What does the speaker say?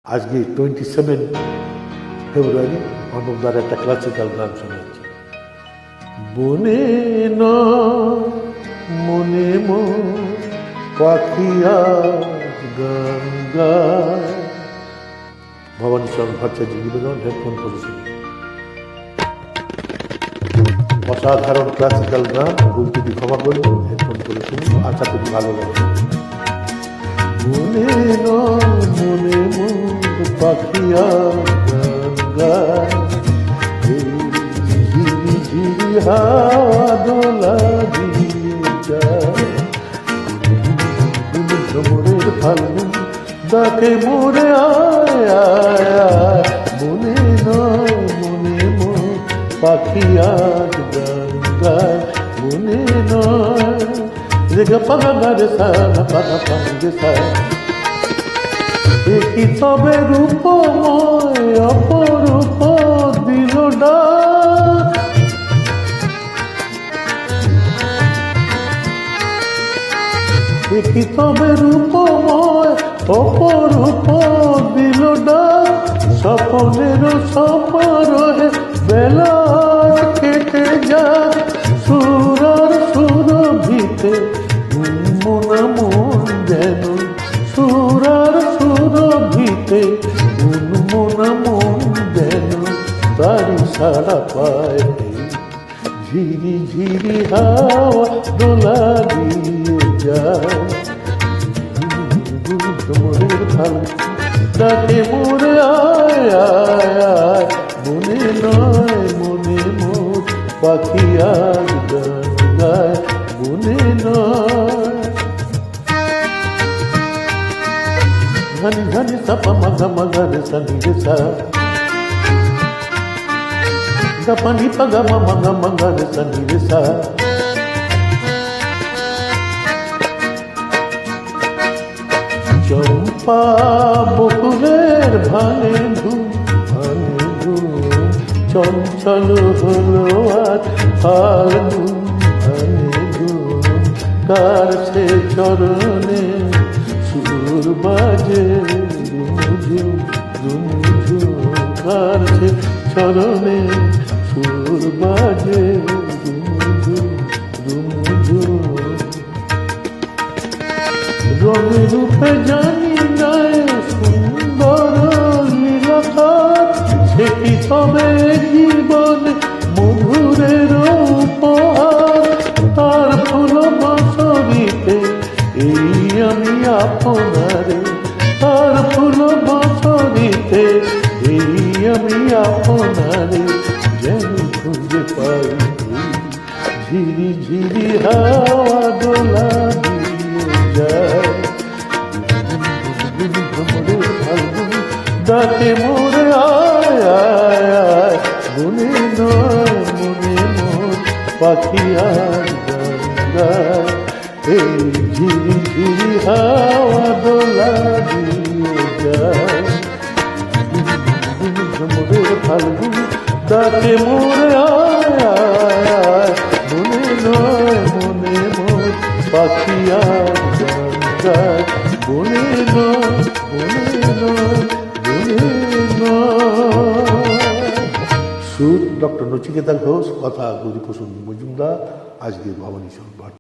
আজকে 27 ফেব্রুয়ারি মানবদার একটা ক্লাসিক্যাল গান শোনাচ্ছি। বনে না মনে পাখিয়া গান গায়। ভবানী চরণ ভট্টাচার্য নিবেদন, হেডফোন করেছেন। অসাধারণ ক্লাসিক্যাল গান, ভুল যদি ক্ষমা করবেন, হেডফোন করে শুনুন, আশা করি ভালো লাগবে। মনে মনে পাখিয়া গান গায়, ঝিরি ঝিরি হাওয়া দোলা দিয়ে যায়। ভ্রমণের ফাল্গুন ডাকে মোরে আয় আয় আয়। মনে মনে পাখিয়া গান গায়। মনে রেগা পাগা গারে সানা পাগা পাগে সা। দেখি তবে রূপময় অপরূপ দিল ডাক। দেখি তবে রূপময় অপরূপ দিল ডাক। স্বপনের সমারোহে বেলা কেটে যায়। সুরার সুরভিতে মনা মন যেন, সুরার সুরভিতে মনা মন যেন তারি সারা পায়। ঝিরি ঝিরি হাওয়া দোলা দিয়ে যায়। ভ্রমণের ফাল্গুন ডাকে মোরে আয় আয় আয়। মনে মনে মোর পাখি আর গান গায়। মনে ঘনি ঘনি সাপা মাগা মাগা রে সানি রে সা। গপানি পাগা মাগা মাগা রে সানি রে সা। চম্পা বকুলের ভানে ধুম ভানে ধুম। চঞ্চল হলো আর ফাল্গুন ভানে ধুম। কার সে চরণে সুর বাজে রুমঝুম রুমঝুম। কার সে চরণে সুর বাজে রুমঝুম রুমঝুম। রঙে রূপে জানি নাই সুন্দর লীলাকার। সে কি তবে জীবন মধুরের উপহার। তার ফুল বসরিতে এই আমি আপনারে। তার ফুল বসরিতে এই আমি আপনারে যেন খুঁজে পাই। ঝিরি ঝিরি হাওয়া দোলা দিয়ে যায়। ভ্রমণের ফাল্গুন ডাকে মোরে আয় আয় আয়। মনে মোর পাখি আর গান গায়। এই ঝিরি ঝিরি হাওয়া দোলা দিয়ে যায়। ভ্রমণের ফাল্গুন ডাকে মোরে আয় আয় আয়। মনে মোর পাখি আর গান গায়। মনে সুর ডক্টর নচিকেতা ঘোষ, কথা গৌরীপ্রসন্ন মজুমদার। আজকে ভবানী চরণ ভট্টাচার্য।